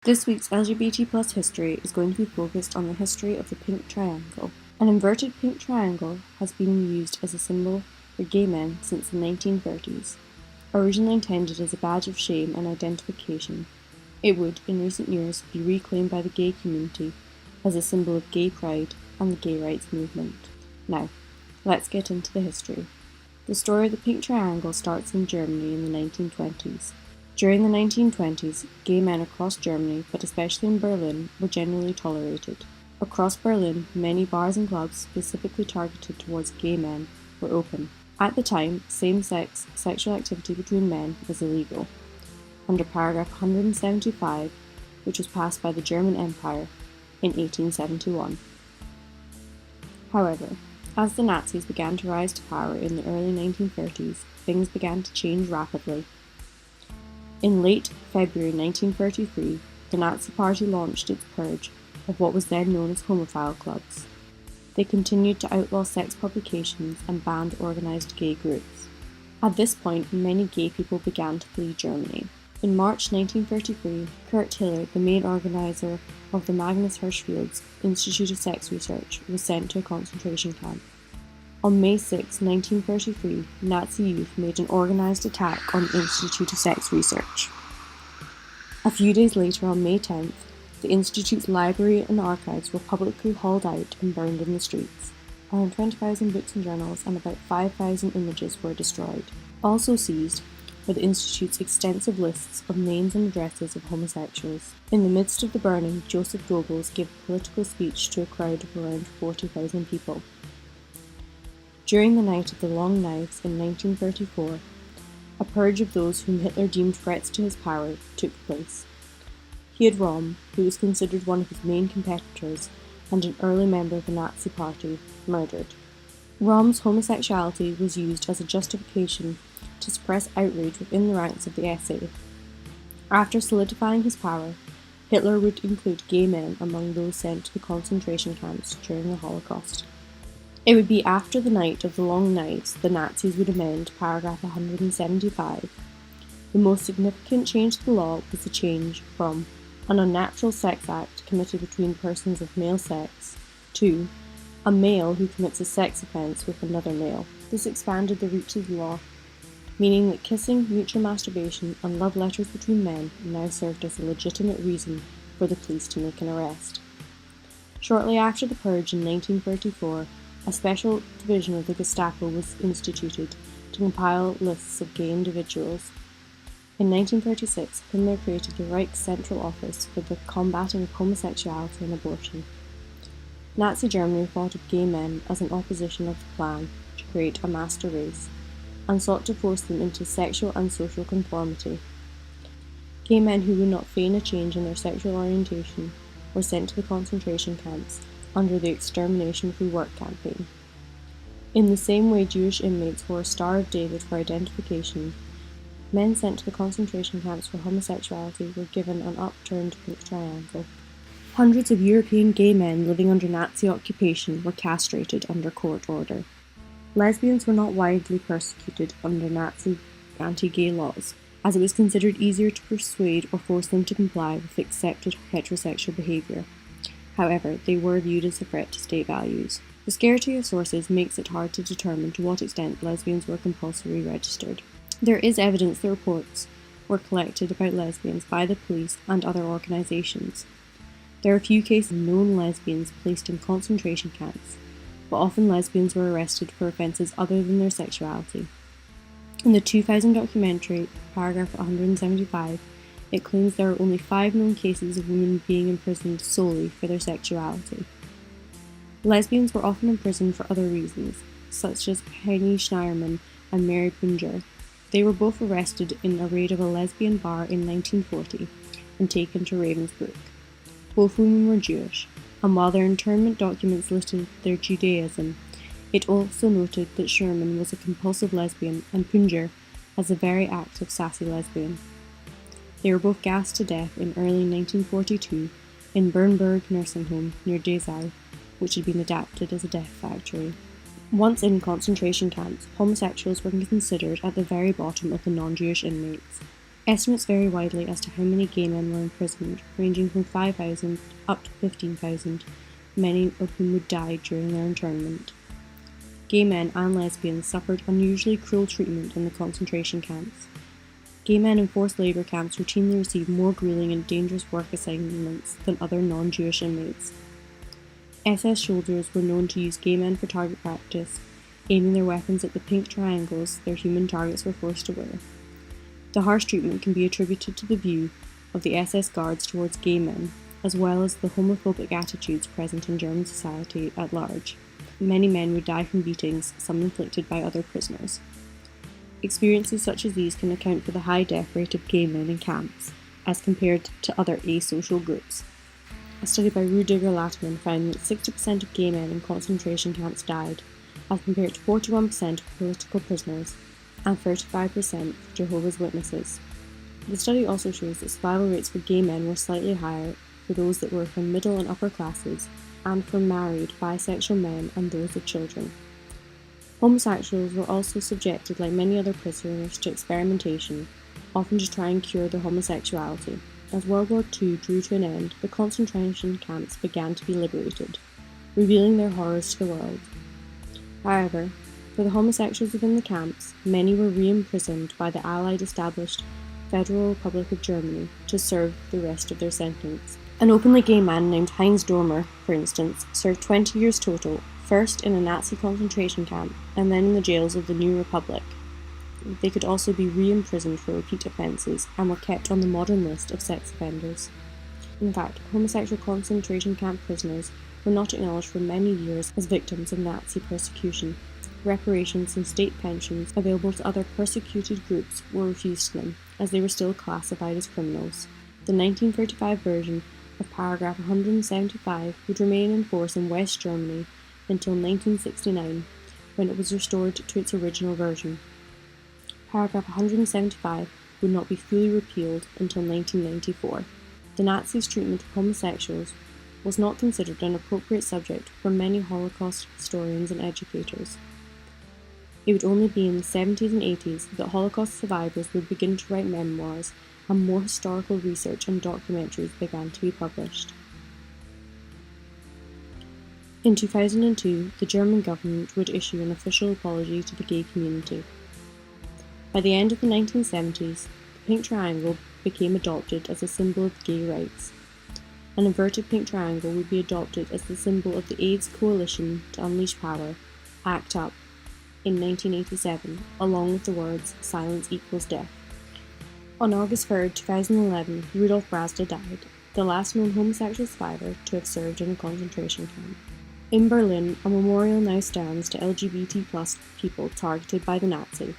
This week's LGBT plus history is going to be focused on the history of the pink triangle. An inverted pink triangle has been used as a symbol for gay men since the 1930s. Originally intended as a badge of shame and identification, it would, in recent years, be reclaimed by the gay community as a symbol of gay pride and the gay rights movement. Now, let's get into the history. The story of the pink triangle starts in Germany in the 1920s. During the 1920s, gay men across Germany, but especially in Berlin, were generally tolerated. Across Berlin, many bars and clubs specifically targeted towards gay men were open. At the time, same-sex sexual activity between men was illegal, under paragraph 175, which was passed by the German Empire in 1871. However, as the Nazis began to rise to power in the early 1930s, things began to change rapidly. In late February 1933, the Nazi Party launched its purge of what was then known as homophile clubs. They continued to outlaw sex publications and banned organised gay groups. At this point, many gay people began to flee Germany. In March 1933, Kurt Hiller, the main organiser of the Magnus Hirschfeld's Institute of Sex Research, was sent to a concentration camp. On May 6, 1933, Nazi youth made an organised attack on the Institute of Sex Research. A few days later, on May 10th, the Institute's library and archives were publicly hauled out and burned in the streets. Around 20,000 books and journals and about 5,000 images were destroyed. Also seized were the Institute's extensive lists of names and addresses of homosexuals. In the midst of the burning, Joseph Goebbels gave a political speech to a crowd of around 40,000 people. During the Night of the Long Knives in 1934, a purge of those whom Hitler deemed threats to his power took place. He had Röhm, who was considered one of his main competitors and an early member of the Nazi Party, murdered. Röhm's homosexuality was used as a justification to suppress outrage within the ranks of the SA. After solidifying his power, Hitler would include gay men among those sent to the concentration camps during the Holocaust. It would be after the Night of the Long Knives the Nazis would amend paragraph 175. The most significant change to the law was the change from an unnatural sex act committed between persons of male sex to a male who commits a sex offence with another male. This expanded the reach of the law, meaning that kissing, mutual masturbation, and love letters between men now served as a legitimate reason for the police to make an arrest. Shortly after the purge in 1934, a special division of the Gestapo was instituted to compile lists of gay individuals. In 1936, Himmler created the Reich Central Office for the combating of homosexuality and abortion. Nazi Germany thought of gay men as an opposition of the plan to create a master race, and sought to force them into sexual and social conformity. Gay men who would not feign a change in their sexual orientation were sent to the concentration camps under the Extermination Through Work campaign. In the same way Jewish inmates wore a Star of David for identification, men sent to the concentration camps for homosexuality were given an upturned pink triangle. Hundreds of European gay men living under Nazi occupation were castrated under court order. Lesbians were not widely persecuted under Nazi anti-gay laws, as it was considered easier to persuade or force them to comply with accepted heterosexual behaviour. However, they were viewed as a threat to state values. The scarcity of sources makes it hard to determine to what extent lesbians were compulsory registered. There is evidence that reports were collected about lesbians by the police and other organisations. There are a few cases of known lesbians placed in concentration camps, but often lesbians were arrested for offences other than their sexuality. In the 2000 documentary, paragraph 175, it claims there are only 5 known cases of women being imprisoned solely for their sexuality. Lesbians were often imprisoned for other reasons, such as Henny Schneiermann and Mary Purges. They were both arrested in a raid of a lesbian bar in 1940 and taken to Ravensbrück. Both women were Jewish, and while their internment documents listed their Judaism, it also noted that Schneiermann was a compulsive lesbian and Purges as a very active sassy lesbian. They were both gassed to death in early 1942 in Bernburg nursing home near Dessau, which had been adapted as a death factory. Once in concentration camps, homosexuals were considered at the very bottom of the non-Jewish inmates. Estimates vary widely as to how many gay men were imprisoned, ranging from 5,000 up to 15,000, many of whom would die during their internment. Gay men and lesbians suffered unusually cruel treatment in the concentration camps. Gay men in forced labour camps routinely received more gruelling and dangerous work assignments than other non-Jewish inmates. SS soldiers were known to use gay men for target practice, aiming their weapons at the pink triangles their human targets were forced to wear. The harsh treatment can be attributed to the view of the SS guards towards gay men, as well as the homophobic attitudes present in German society at large. Many men would die from beatings, some inflicted by other prisoners. Experiences such as these can account for the high death rate of gay men in camps, as compared to other asocial groups. A study by Rudiger-Latterman found that 60% of gay men in concentration camps died, as compared to 41% of political prisoners and 35% for Jehovah's Witnesses. The study also shows that survival rates for gay men were slightly higher for those that were from middle and upper classes, and for married, bisexual men and those with children. Homosexuals were also subjected, like many other prisoners, to experimentation, often to try and cure their homosexuality. As World War II drew to an end, the concentration camps began to be liberated, revealing their horrors to the world. However, for the homosexuals within the camps, many were re-imprisoned by the Allied established Federal Republic of Germany to serve the rest of their sentence. An openly gay man named Heinz, for instance, served 20 years total, first in a Nazi concentration camp and then in the jails of the New Republic. They could also be re-imprisoned for repeat offences and were kept on the modern list of sex offenders. In fact, homosexual concentration camp prisoners were not acknowledged for many years as victims of Nazi persecution. Reparations and state pensions available to other persecuted groups were refused to them, as they were still classified as criminals. The 1935 version of paragraph 175 would remain in force in West Germany until 1969, when it was restored to its original version. Paragraph 175 would not be fully repealed until 1994. The Nazis' treatment of homosexuals was not considered an appropriate subject for many Holocaust historians and educators. It would only be in the 70s and 80s that Holocaust survivors would begin to write memoirs, and more historical research and documentaries began to be published. In 2002, the German government would issue an official apology to the gay community. By the end of the 1970s, the pink triangle became adopted as a symbol of gay rights. An inverted pink triangle would be adopted as the symbol of the AIDS Coalition to Unleash Power, ACT UP, in 1987, along with the words "Silence equals death." On August 3, 2011, Rudolf Brasda died, the last known homosexual survivor to have served in a concentration camp. In Berlin, a memorial now stands to LGBT+ people targeted by the Nazi.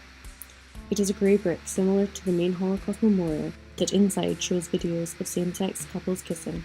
It is a grey brick similar to the main Holocaust memorial that inside shows videos of same-sex couples kissing.